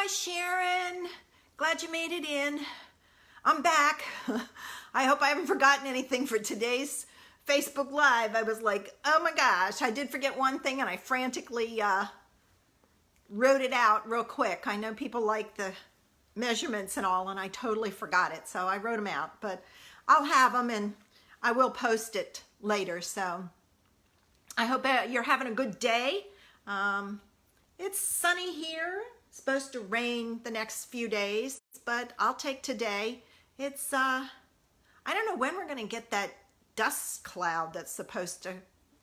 Hi, Sharon. Glad you made it in. I'm back. I hope I haven't forgotten anything for today's Facebook Live. I was like, oh my gosh, I did forget one thing and I frantically wrote it out real quick. I know people like the measurements and all, and I totally forgot it. So I wrote them out, but I'll have them and I will post it later. So I hope you're having a good day. It's sunny here. It's supposed to rain the next few days, but I'll take today. It's, I don't know when we're going to get that dust cloud that's supposed to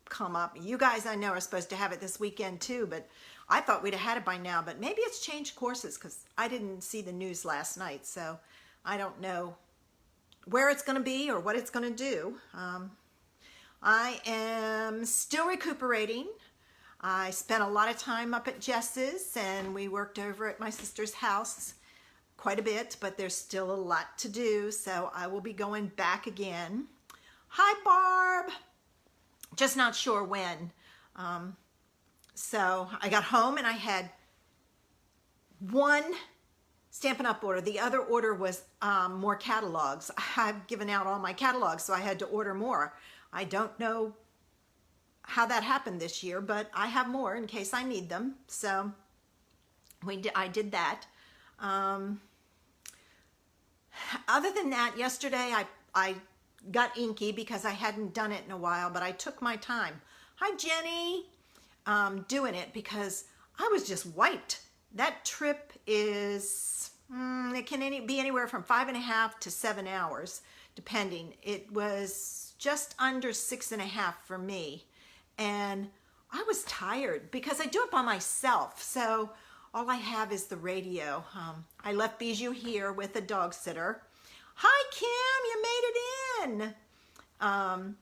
come up. You guys, I know, are supposed to have it this weekend too, but I thought we'd have had it by now, but maybe it's changed courses because I didn't see the news last night, so I don't know where it's going to be or what it's going to do. I am still recuperating. I spent a lot of time up at Jess's and we worked over at my sister's house quite a bit, but there's still a lot to do, so I will be going back again. Hi, Barb. Just not sure when. So I got home and I had one Stampin' Up! Order. The other order was more catalogs. I've given out all my catalogs, so I had to order more. I don't know how that happened this year, but I have more in case I need them. So I did that. Other than that, yesterday I got inky because I hadn't done it in a while, but I took my time. Hi, Jenny. Doing it because I was just wiped. That trip is, it can be anywhere from 5.5 to 7 hours, depending. It was just under 6.5 for me. And I was tired because I do it by myself. So all I have is the radio. I left Bijou here with a dog sitter. Hi, Kim, you made it in.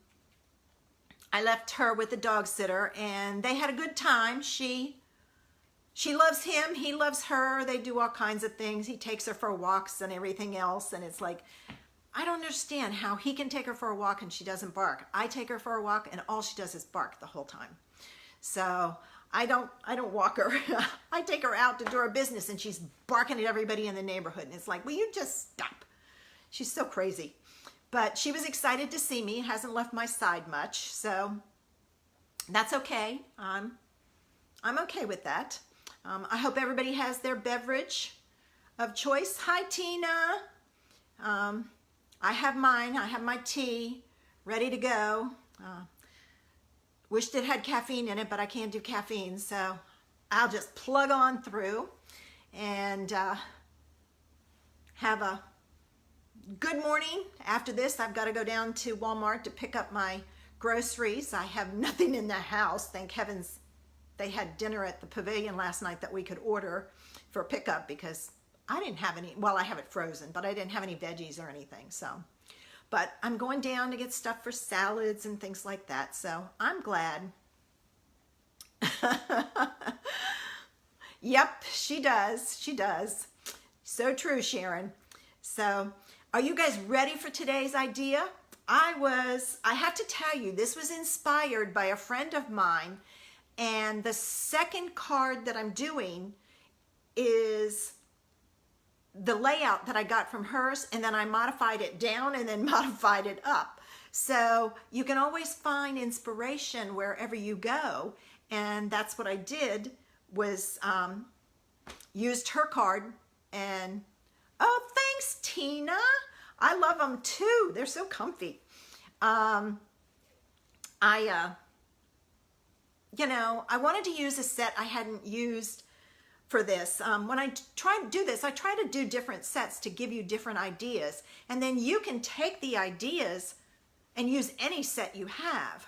I left her with the dog sitter and they had a good time. She loves him, he loves her. They do all kinds of things. He takes her for walks and everything else. And it's like, I don't understand how he can take her for a walk and she doesn't bark. I take her for a walk and all she does is bark the whole time. So I don't walk her. I take her out to do her business and she's barking at everybody in the neighborhood. And it's like, will you just stop? She's so crazy. But she was excited to see me. Hasn't left my side much. So that's okay. I'm okay with that. I hope everybody has their beverage of choice. Hi, Tina. I have mine. I have my tea ready to go. Wished it had caffeine in it, but I can't do caffeine, so I'll just plug on through and have a good morning. After this, I've got to go down to Walmart to pick up my groceries. I have nothing in the house. Thank heavens they had dinner at the Pavilion last night that we could order for pickup because I didn't have any, well, I have it frozen, but I didn't have any veggies or anything, so. But I'm going down to get stuff for salads and things like that, so I'm glad. Yep, she does. She does. So true, Sharon. So, are you guys ready for today's idea? I have to tell you, this was inspired by a friend of mine, and the second card that I'm doing is the layout that I got from hers, and then I modified it down and then modified it up. So you can always find inspiration wherever you go, and that's what I did, was used her card. And oh, thanks, Tina. I love them too. They're so comfy. You know, I wanted to use a set I hadn't used for this. When I try to do this, I try to do different sets to give you different ideas. And then you can take the ideas and use any set you have.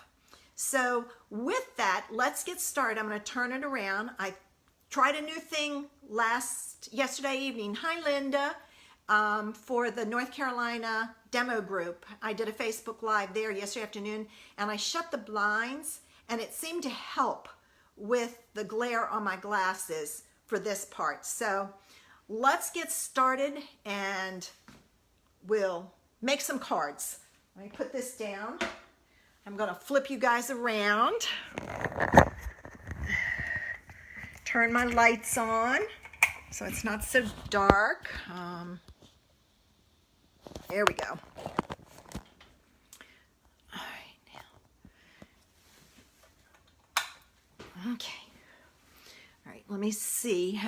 So with that, let's get started. I'm going to turn it around. I tried a new thing yesterday evening. Hi, Linda. For the North Carolina demo group. I did a Facebook Live there yesterday afternoon, and I shut the blinds, and it seemed to help with the glare on my glasses for this part. So let's get started and we'll make some cards. Let me put this down. I'm going to flip you guys around. Turn my lights on. so it's not so dark. There we go. All right, now. Okay. All right, let me see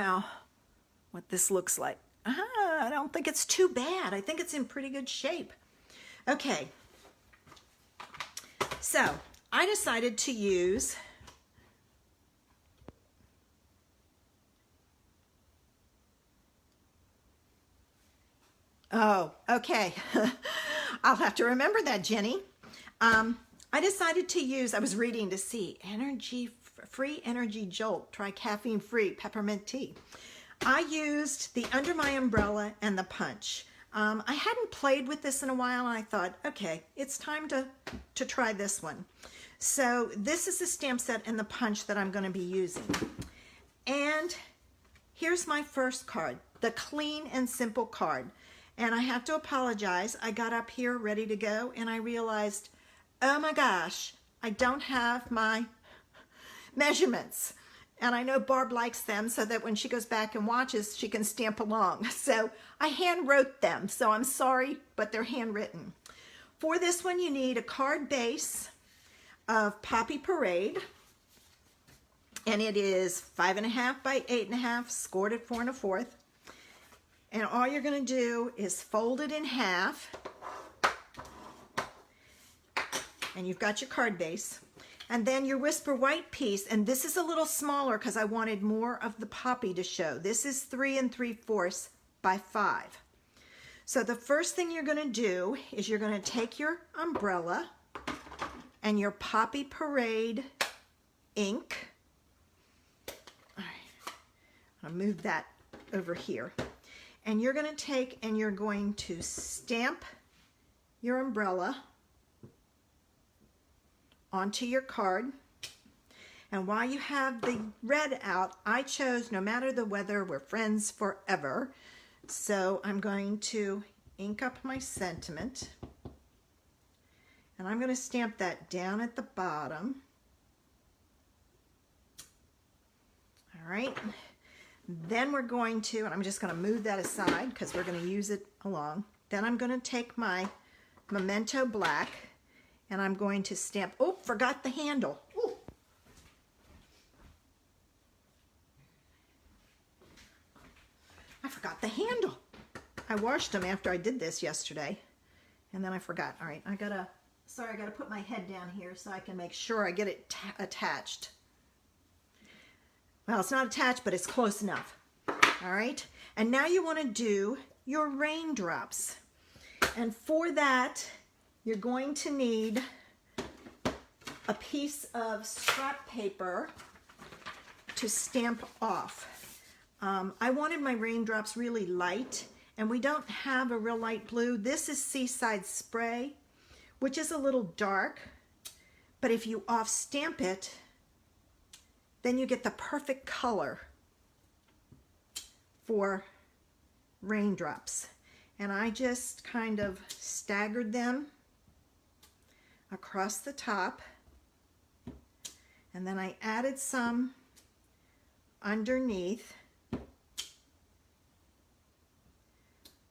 what this looks like. I don't think it's too bad. I think it's in pretty good shape. Okay. So, I decided to use oh, okay. I'll have to remember that, Jenny. I decided to use, I was reading to see, free energy jolt, try caffeine free peppermint tea. I used the Under My Umbrella and the punch. I hadn't played with this in a while, and I thought, okay, it's time to try this one. So this is the stamp set and the punch that I'm going to be using. And here's my first card, the clean and simple card. And I have to apologize. I got up here ready to go, and I realized, oh my gosh, I don't have my measurements. And I know Barb likes them so that when she goes back and watches, she can stamp along. So I hand wrote them. So I'm sorry, but they're handwritten. For this one, you need a card base of Poppy Parade. And it is 5.5 by 8.5, scored at 4 1/4. And all you're going to do is fold it in half. And you've got your card base. And then your Whisper White piece, and this is a little smaller because I wanted more of the poppy to show. This is 3 3/4 by 5. So the first thing you're going to do is you're going to take your umbrella and your Poppy Parade ink. All right, I'll move that over here. And you're going to take and you're going to stamp your umbrella onto your card. And while you have the red out, I chose No Matter the Weather, We're Friends Forever. So I'm going to ink up my sentiment. And I'm going to stamp that down at the bottom. All right. Then we're going to, and I'm just going to move that aside because we're going to use it along. Then I'm going to take my Memento Black and I'm going to stamp, oh, forgot the handle. Ooh. I forgot the handle. I washed them after I did this yesterday and then I forgot. All right, I gotta put my head down here so I can make sure I get it attached. Well, it's not attached, but it's close enough. All right, and now you want to do your raindrops. And for that, you're going to need a piece of scrap paper to stamp off. I wanted my raindrops really light, and we don't have a real light blue. This is Seaside Spray, which is a little dark, but if you off stamp it, then you get the perfect color for raindrops. And I just kind of staggered them across the top. And then I added some underneath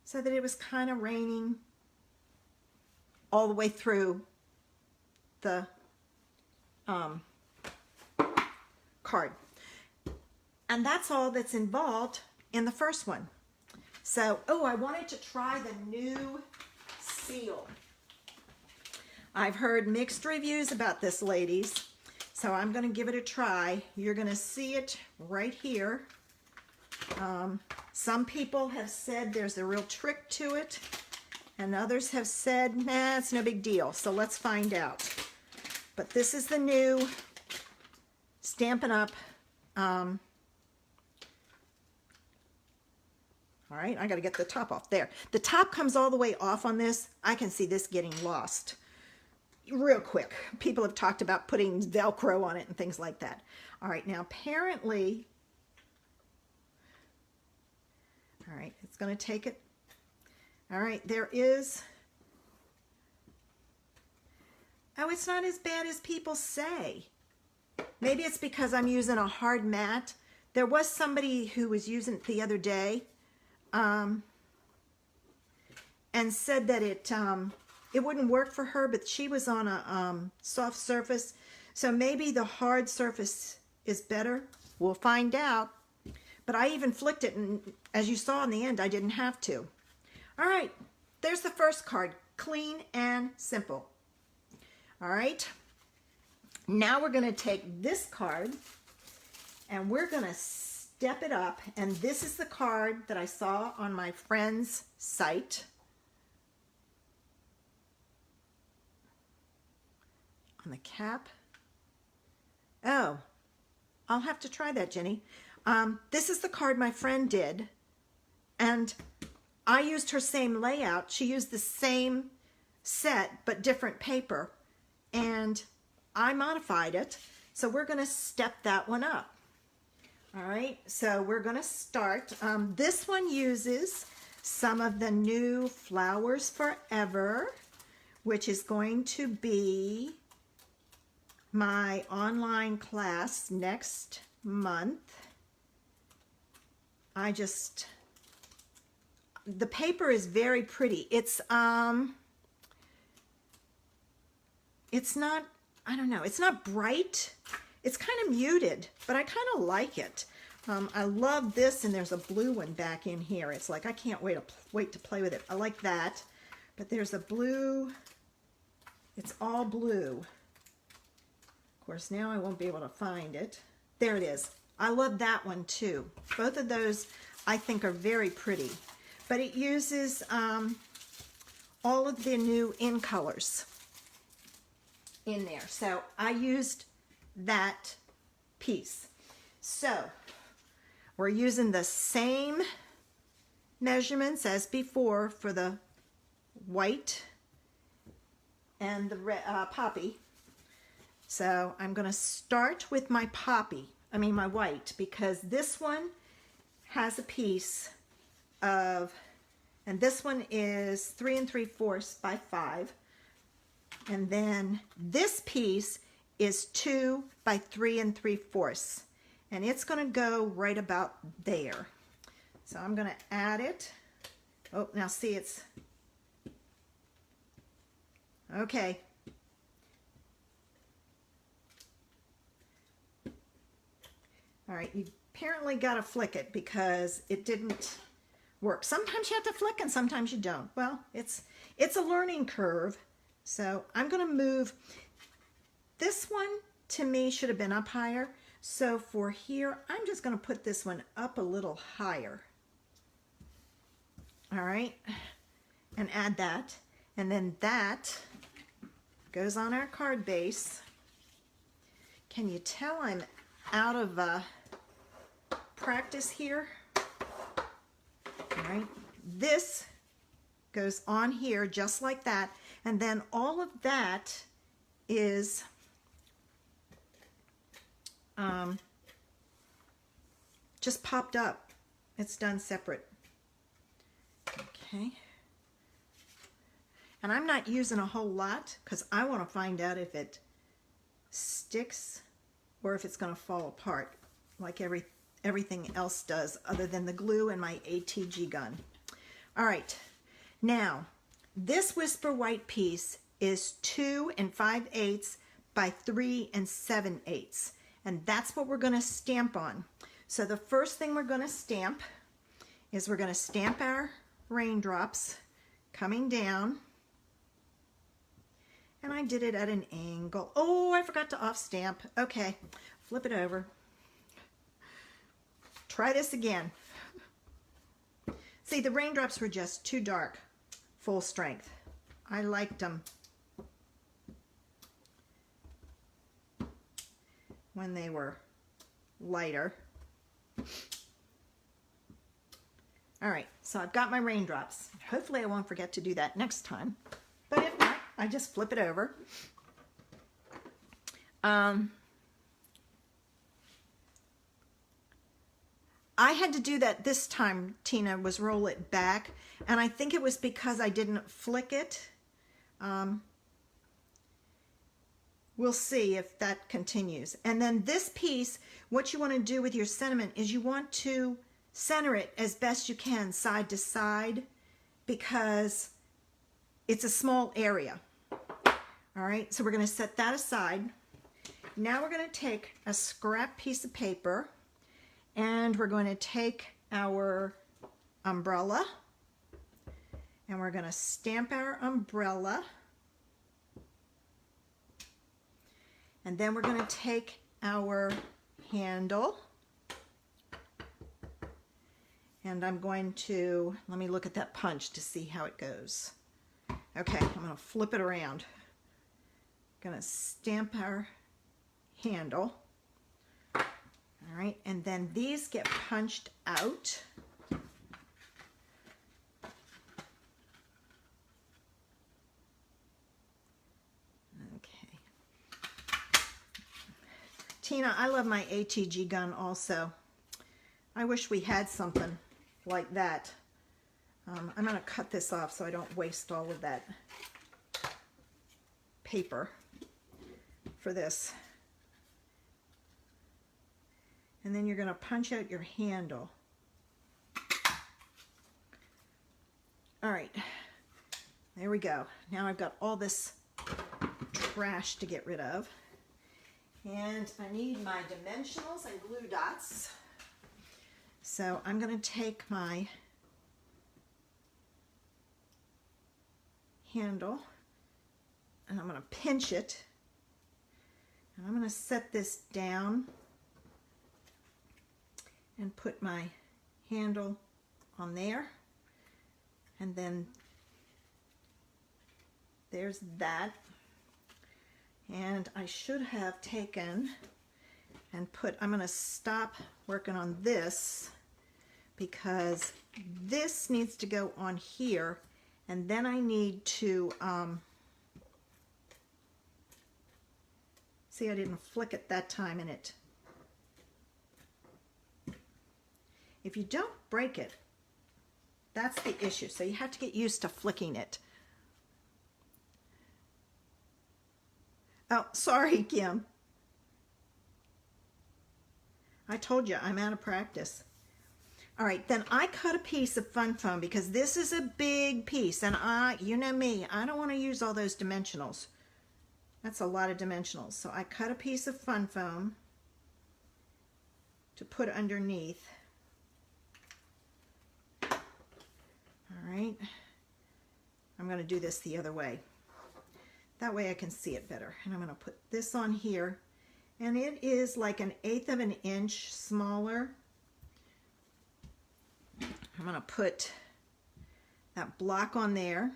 so that it was kind of raining all the way through the card. And that's all that's involved in the first one. So, oh, I wanted to try the new seal. I've heard mixed reviews about this, ladies. So I'm going to give it a try. You're going to see it right here. Some people have said there's a real trick to it. And others have said, nah, it's no big deal. So let's find out. But this is the new Stampin' Up. All right, I got to get the top off there. The top comes all the way off on this. I can see this getting lost real quick. People have talked about putting Velcro on it and things like that. All right, now apparently, all right, it's going to take it. All right, there is, oh, it's not as bad as people say. Maybe it's because I'm using a hard mat There was somebody who was using it the other day and said that it wouldn't work for her, but she was on a soft surface. So maybe the hard surface is better. We'll find out. But I even flicked it, and as you saw in the end, I didn't have to. All right, there's the first card, clean and simple. All right, now we're going to take this card, and we're going to step it up. And this is the card that I saw on my friend's site. On the cap. Oh, I'll have to try that, Jenny. This is the card my friend did, and I used her same layout. She used the same set, but different paper, and I modified it. So we're going to step that one up. All right, so we're going to start. This one uses some of the new Flowers Forever, which is going to be my online class next month. The paper is very pretty. It's not, I don't know, it's not bright. It's kind of muted, but I kind of like it. I love this, and there's a blue one back in here. It's like, I can't wait to play with it. I like that. But there's a blue, it's all blue. Of course, now I won't be able to find it. There it is. I love that one too. Both of those I think are very pretty. But it uses all of the new in colors in there. So I used that piece. So we're using the same measurements as before for the white and the red, poppy. So I'm going to start with my my white, because this one has a piece of, and this one is 3 3/4 by 5. And then this piece is 2 by 3 3/4. And it's going to go right about there. So I'm going to add it. Oh, now see, it's, okay. All right, you apparently got to flick it because it didn't work. Sometimes you have to flick and sometimes you don't. Well, it's a learning curve. So I'm going to move. This one, to me, should have been up higher. So for here, I'm just going to put this one up a little higher. All right, and add that. And then that goes on our card base. Can you tell I'm out of practice here? All right, this goes on here just like that, and then all of that is just popped up. It's done separate. Okay, and I'm not using a whole lot because I want to find out if it sticks or if it's going to fall apart like everything else does, other than the glue and my ATG gun. All right, now this Whisper White piece is 2 5/8 by 3 7/8, and that's what we're going to stamp on. So the first thing we're going to stamp is we're going to stamp our raindrops coming down, and I did it at an angle. Oh, I forgot to off stamp. Okay, flip it over. Try this again. See, the raindrops were just too dark, full strength. I liked them when they were lighter. All right, so I've got my raindrops. Hopefully I won't forget to do that next time. But if not, I just flip it over. I had to do that this time, Tina, was roll it back. And I think it was because I didn't flick it. we'll see if that continues. And then this piece, what you want to do with your sentiment is you want to center it as best you can side to side because it's a small area. All right, so we're going to set that aside. Now we're going to take a scrap piece of paper and we're going to take our umbrella and we're going to stamp our umbrella. And then we're going to take our handle and I'm going to, let me look at that punch to see how it goes. Okay, I'm going to flip it around. Going to stamp our handle. All right, and then these get punched out. Tina, I love my ATG gun also. I wish we had something like that. I'm going to cut this off so I don't waste all of that paper for this. And then you're going to punch out your handle. All right, there we go. Now I've got all this trash to get rid of. And I need my dimensionals and glue dots. So I'm going to take my handle and I'm going to pinch it. And I'm going to set this down and put my handle on there. And then there's that. And I should have taken and put, I'm going to stop working on this because this needs to go on here and then I need to, see I didn't flick it that time and it, if you don't break it, that's the issue. So you have to get used to flicking it. Oh, sorry, Kim. I told you, I'm out of practice. All right, then I cut a piece of fun foam because this is a big piece and you know me, I don't want to use all those dimensionals. That's a lot of dimensionals. So I cut a piece of fun foam to put underneath. All right, I'm going to do this the other way. That way I can see it better. And I'm going to put this on here. And it is like 1/8 of an inch smaller. I'm going to put that block on there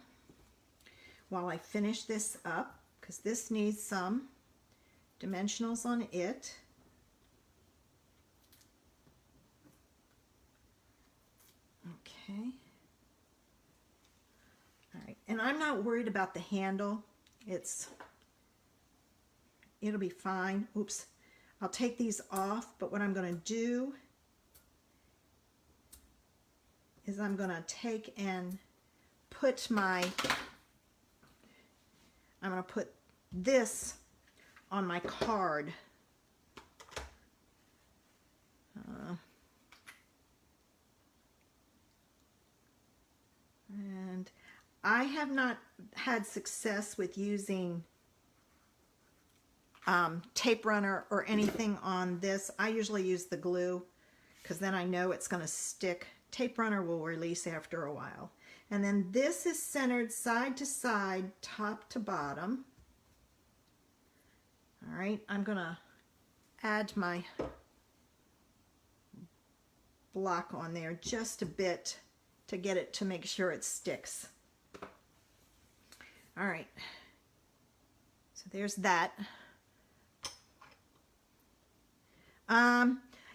while I finish this up because this needs some dimensionals on it. Okay. All right. And I'm not worried about the handle. It'll be fine. Oops. I'll take these off, but what I'm going to do is I'm going to take and put I'm going to put this on my card. And I have not had success with using tape runner or anything on this. I usually use the glue because then I know it's going to stick. Tape runner will release after a while. And then this is centered side to side, top to bottom. All right, I'm going to add my block on there just a bit to get it to make sure it sticks. All right, so there's that.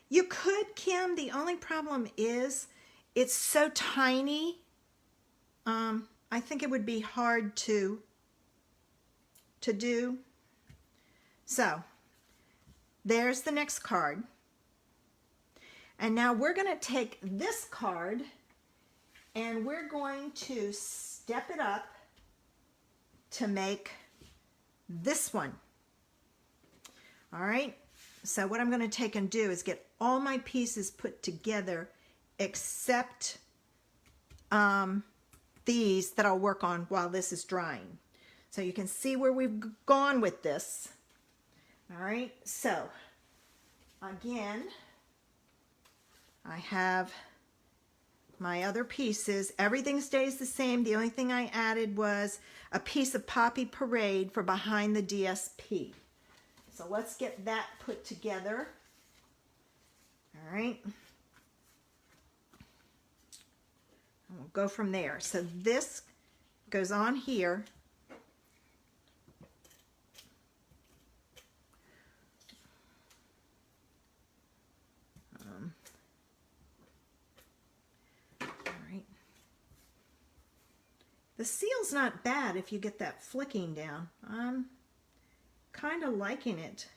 You could, Kim, the only problem is it's so tiny. I think it would be hard to do. So there's the next card. And now we're going to take this card and we're going to step it up to make this one. All right, so what I'm going to take and do is get all my pieces put together except these that I'll work on while this is drying. So you can see where we've gone with this. All right, so again, I have my other pieces. Everything stays the same. The only thing I added was a piece of Poppy Parade for behind the DSP. So let's get that put together. All right. And we'll go from there. So this goes on here. The seal's not bad if you get that flicking down. I'm kind of liking it.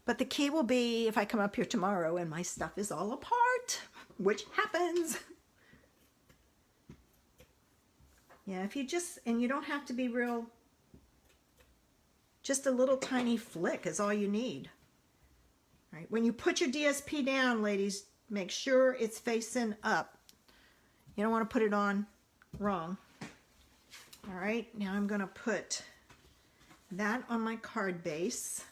But the key will be if I come up here tomorrow and my stuff is all apart, which happens. Yeah, if you just, and you don't have to be real, just a little tiny flick is all you need. All right, when you put your DSP down, ladies, make sure it's facing up. You don't want to put it on wrong. All right, now I'm going to put that on my card base.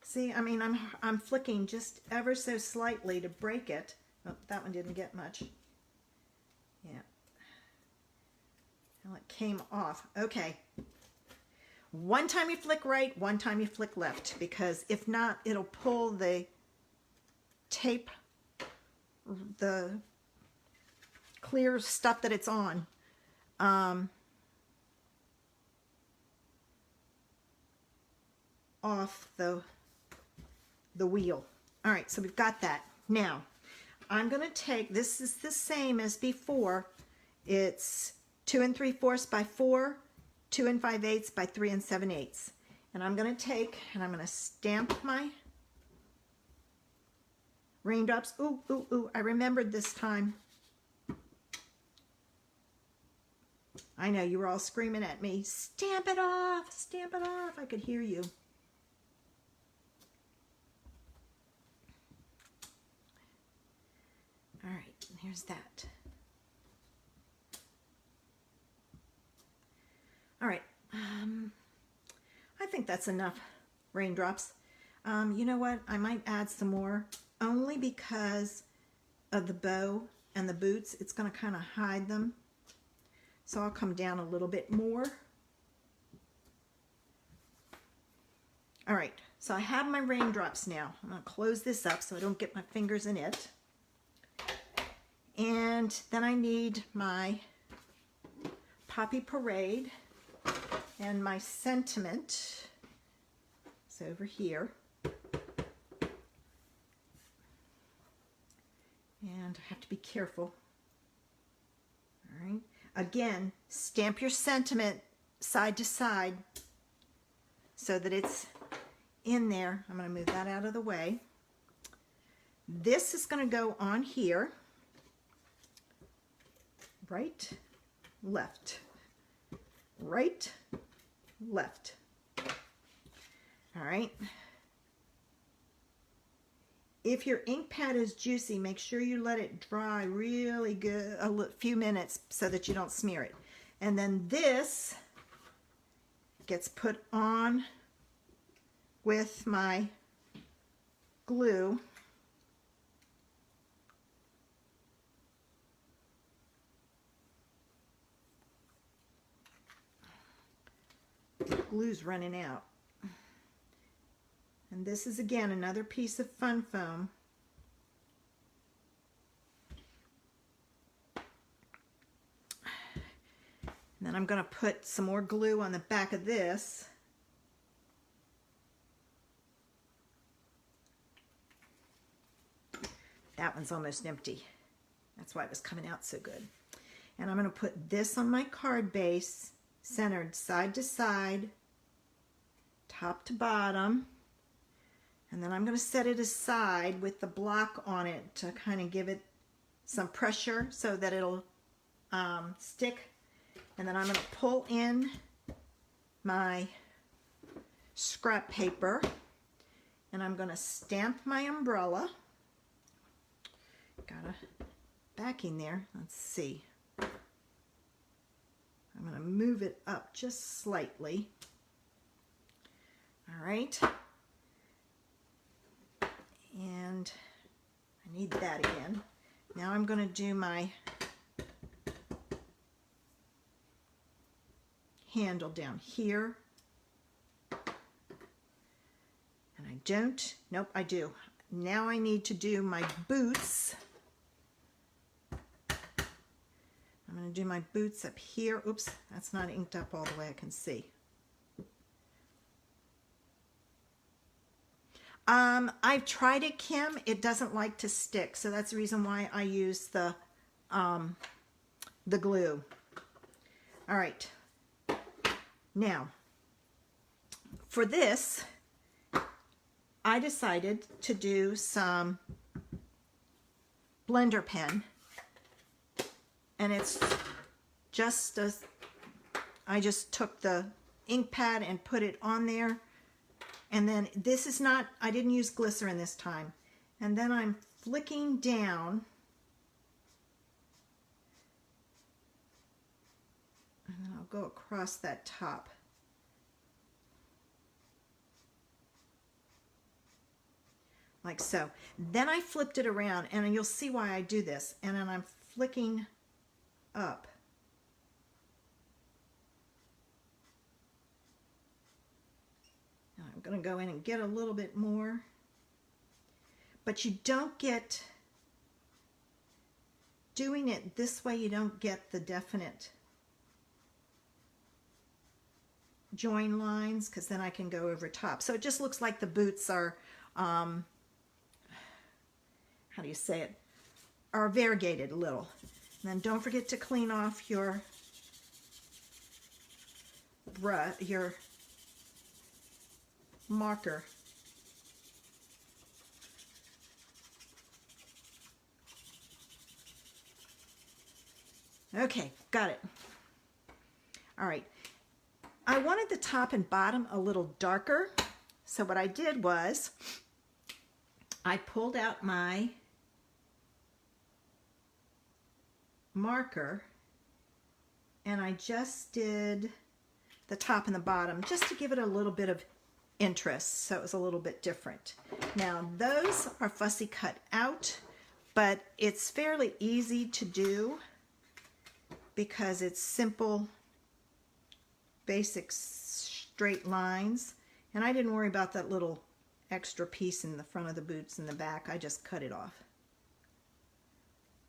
See, I mean, I'm flicking just ever so slightly to break it. Oh, that one didn't get much. Yeah. Well, it came off. Okay. One time you flick right, one time you flick left, because if not, it'll pull the tape, the clear stuff that it's on. Off the wheel. All right, so we've got that. Now, I'm going to take, this is the same as before. It's 2 3/4 by 4, 2 5/8 by 3 7/8. And I'm going to take, and I'm going to stamp my raindrops. Ooh, ooh, ooh, I remembered this time. I know, you were all screaming at me, stamp it off, stamp it off. I could hear you. All right, here's that. All right, I think that's enough raindrops. You know what? I might add some more, only because of the bow and the boots. It's going to kind of hide them. So I'll come down a little bit more. All right, so I have my raindrops now. I'm going to close this up so I don't get my fingers in it. And then I need my Poppy Parade and my Sentiment. It's over here. And I have to be careful. All right. Again, stamp your Sentiment side to side so that it's in there. I'm going to move that out of the way. This is going to go on here. Right, left, right, left. All right. If your ink pad is juicy, make sure you let it dry really good, a few minutes, so that you don't smear it. And then this gets put on with my glue. Glue's running out. And this is again another piece of fun foam. And then I'm going to put some more glue on the back of this. That one's almost empty. That's why it was coming out so good. And I'm going to put this on my card base, centered side to side, top to bottom, and then I'm going to set it aside with the block on it to kind of give it some pressure so that it'll stick. And then I'm going to pull in my scrap paper and I'm going to stamp my umbrella. Got a backing there. Let's see. I'm going to move it up just slightly. All right. And I need that again. Now I'm going to do my handle down here. And I don't. Nope, I do. Now I need to do my boots. I'm going to do my boots up here. Oops, that's not inked up all the way I can see. I've tried it, Kim. It doesn't like to stick, so that's the reason why I use the glue. All right. Now, for this, I decided to do some blender pen, and it's just I just took the ink pad and put it on there. And then this is not, I didn't use glycerin this time. And then I'm flicking down. And then I'll go across that top. Like so. Then I flipped it around and you'll see why I do this. And then I'm flicking up. I'm going to go in and get a little bit more, but you don't get, doing it this way, you don't get the definite join lines, because then I can go over top. So it just looks like the boots are, how do you say it, are variegated a little. And then don't forget to clean off your marker. Okay, got it. All right. I wanted the top and bottom a little darker, so what I did was I pulled out my marker and I just did the top and the bottom just to give it a little bit of interest, so it was a little bit different. Now those are fussy cut out, but it's fairly easy to do because it's simple, basic straight lines, and I didn't worry about that little extra piece in the front of the boots and the back. I just cut it off.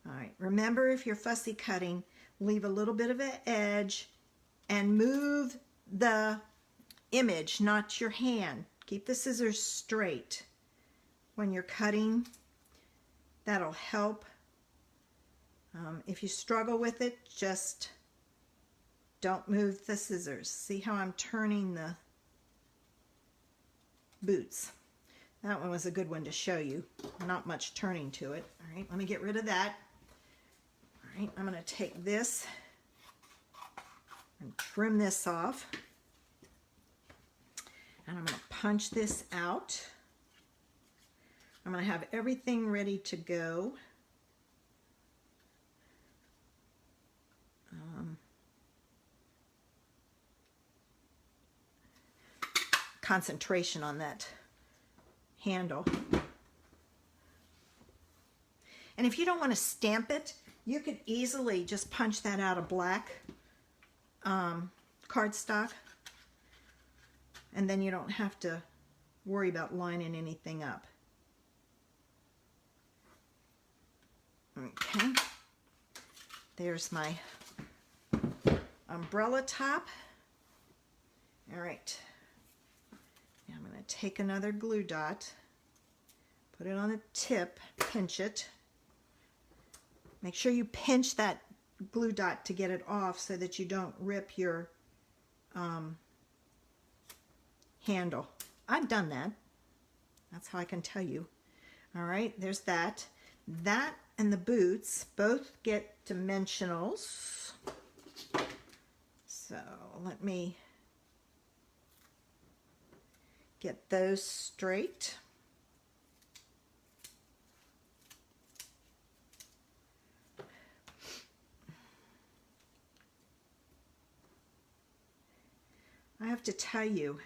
All right, remember, if you're fussy cutting, leave a little bit of an edge and move the image, not your hand. Keep the scissors straight when you're cutting. That'll help. If you struggle with it, just don't move the scissors. See how I'm turning the boots? That one was a good one to show you. Not much turning to it. All right, let me get rid of that. All right, I'm going to take this and trim this off. And I'm going to punch this out. I'm going to have everything ready to go. Concentration on that handle. And if you don't want to stamp it, you could easily just punch that out of black cardstock. And then you don't have to worry about lining anything up. Okay. There's my umbrella top. All right. Now I'm going to take another glue dot, put it on the tip, pinch it. Make sure you pinch that glue dot to get it off so that you don't rip your handle. I've done that. That's how I can tell you. All right, there's that. That and the boots both get dimensionals. So let me get those straight. I have to tell you,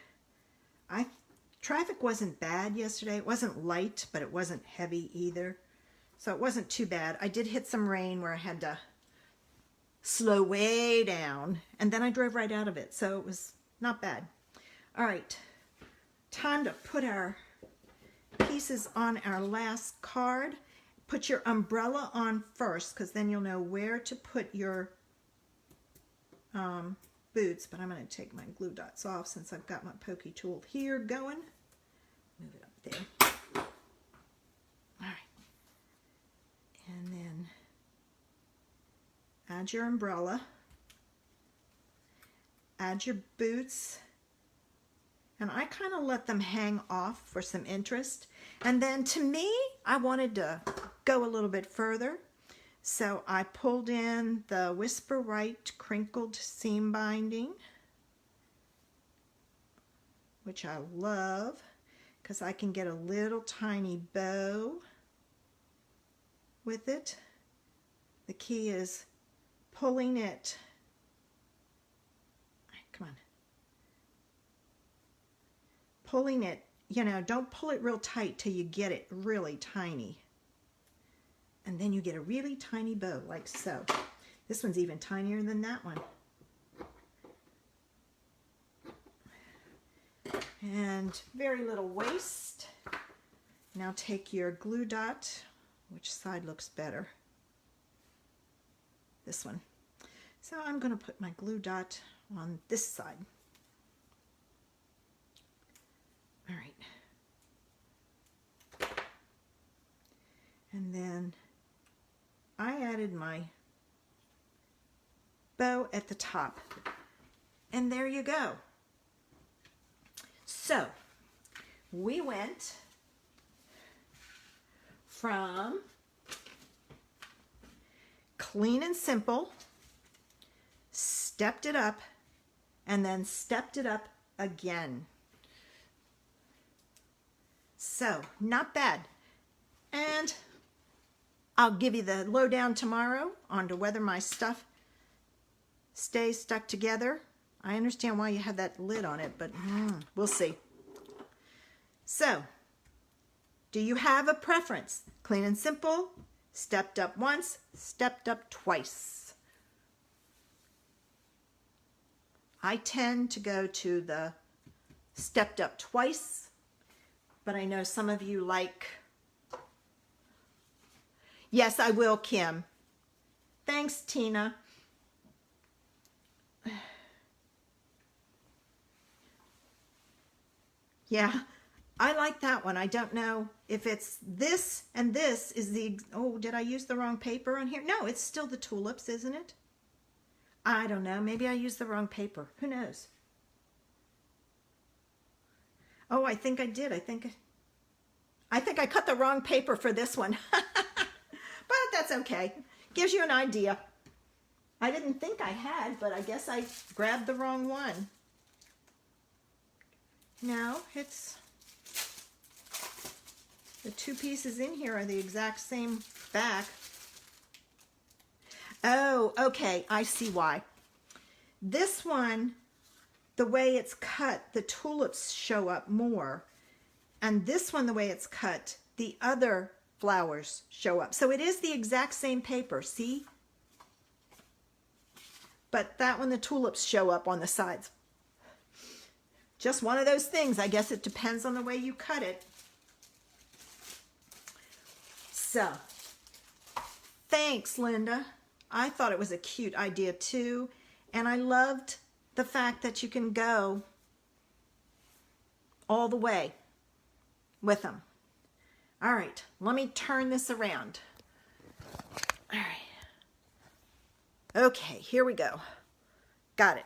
traffic wasn't bad yesterday. It wasn't light, but it wasn't heavy either. So it wasn't too bad. I did hit some rain where I had to slow way down, and then I drove right out of it. So it was not bad. All right, time to put our pieces on our last card. Put your umbrella on first, because then you'll know where to put your boots. But I'm going to take my glue dots off since I've got my pokey tool here going. Move it up there. All right. And then add your umbrella. Add your boots. And I kind of let them hang off for some interest. And then to me, I wanted to go a little bit further. So I pulled in the Whisper Right crinkled seam binding, which I love because I can get a little tiny bow with it. The key is pulling it. Come on. Pulling it, you know, don't pull it real tight till you get it really tiny. And then you get a really tiny bow, like so. This one's even tinier than that one. And very little waste. Now take your glue dot. Which side looks better? This one. So I'm going to put my glue dot on this side. All right. And then I added my bow at the top. And there you go. So we went from clean and simple, stepped it up, and then stepped it up again. So not bad. And I'll give you the lowdown tomorrow on to whether my stuff stays stuck together. I understand why you have that lid on it, but we'll see. So, do you have a preference? Clean and simple, stepped up once, stepped up twice. I tend to go to the stepped up twice, but I know some of you like... Yes, I will, Kim. Thanks, Tina. Yeah, I like that one. I don't know if it's this and this is the... Oh, did I use the wrong paper on here? No, it's still the tulips, isn't it? I don't know. Maybe I used the wrong paper. Who knows? Oh, I think I did. I think I cut the wrong paper for this one. But that's okay. Gives you an idea. I didn't think I had, but I guess I grabbed the wrong one. No, it's... The two pieces in here are the exact same back. Oh, okay. I see why. This one, the way it's cut, the tulips show up more. And this one, the way it's cut, the other flowers show up. So it is the exact same paper, see? But that one, the tulips show up on the sides. Just one of those things. I guess it depends on the way you cut it. So, thanks, Linda. I thought it was a cute idea too. And I loved the fact that you can go all the way with them. All right, let me turn this around. All right. Okay, here we go. Got it.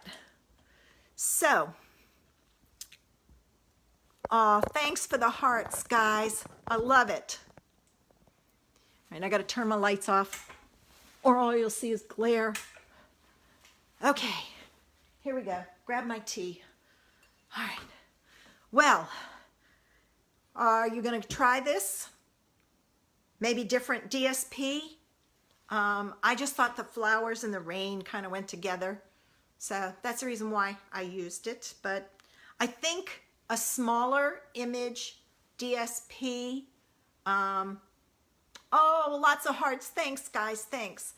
So, thanks for the hearts, guys. I love it. All right, I got to turn my lights off or all you'll see is glare. Okay, here we go. Grab my tea. All right. Well, are you going to try this? Maybe different DSP? I just thought the flowers and the rain kind of went together. So that's the reason why I used it. But I think a smaller image DSP. Oh, lots of hearts. Thanks, guys. Thanks.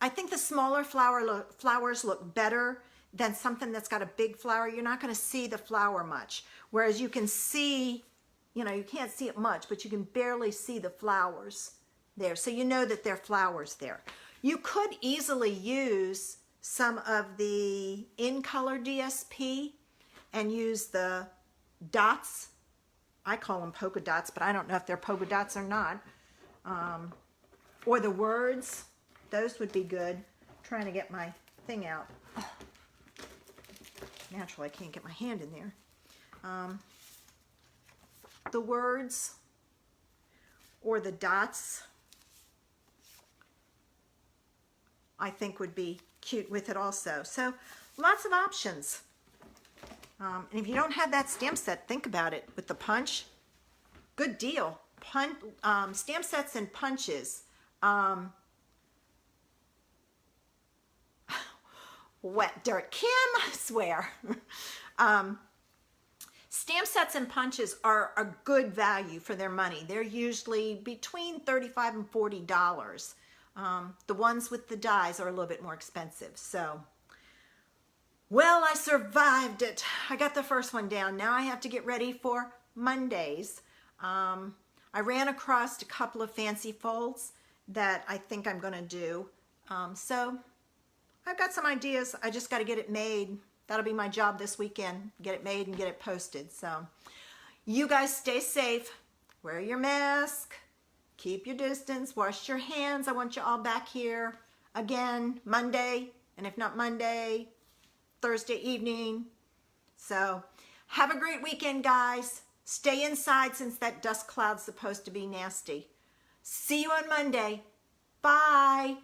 I think the smaller flowers look better than something that's got a big flower. You're not going to see the flower much. Whereas you can see, you know, you can't see it much, but you can barely see the flowers there. So you know that there are flowers there. You could easily use some of the in color DSP and use the dots. I call them polka dots, but I don't know if they're polka dots or not. Or the words. Those would be good. I'm trying to get my thing out. Oh. Naturally, I can't get my hand in there. The words or the dots, I think would be cute with it also. So lots of options. And if you don't have that stamp set, think about it. With the punch, good deal. Stamp sets and punches. Wet dirt. Kim, I swear. Stamp sets and punches are a good value for their money. They're usually between $35 and $40. The ones with the dies are a little bit more expensive. So, well, I survived it. I got the first one down. Now I have to get ready for Mondays. I ran across a couple of fancy folds that I think I'm going to do. So I've got some ideas. I just got to get it made. That'll be my job this weekend. Get it made and get it posted. So you guys stay safe. Wear your mask. Keep your distance. Wash your hands. I want you all back here again Monday. And if not Monday, Thursday evening. So have a great weekend, guys. Stay inside since that dust cloud's supposed to be nasty. See you on Monday. Bye.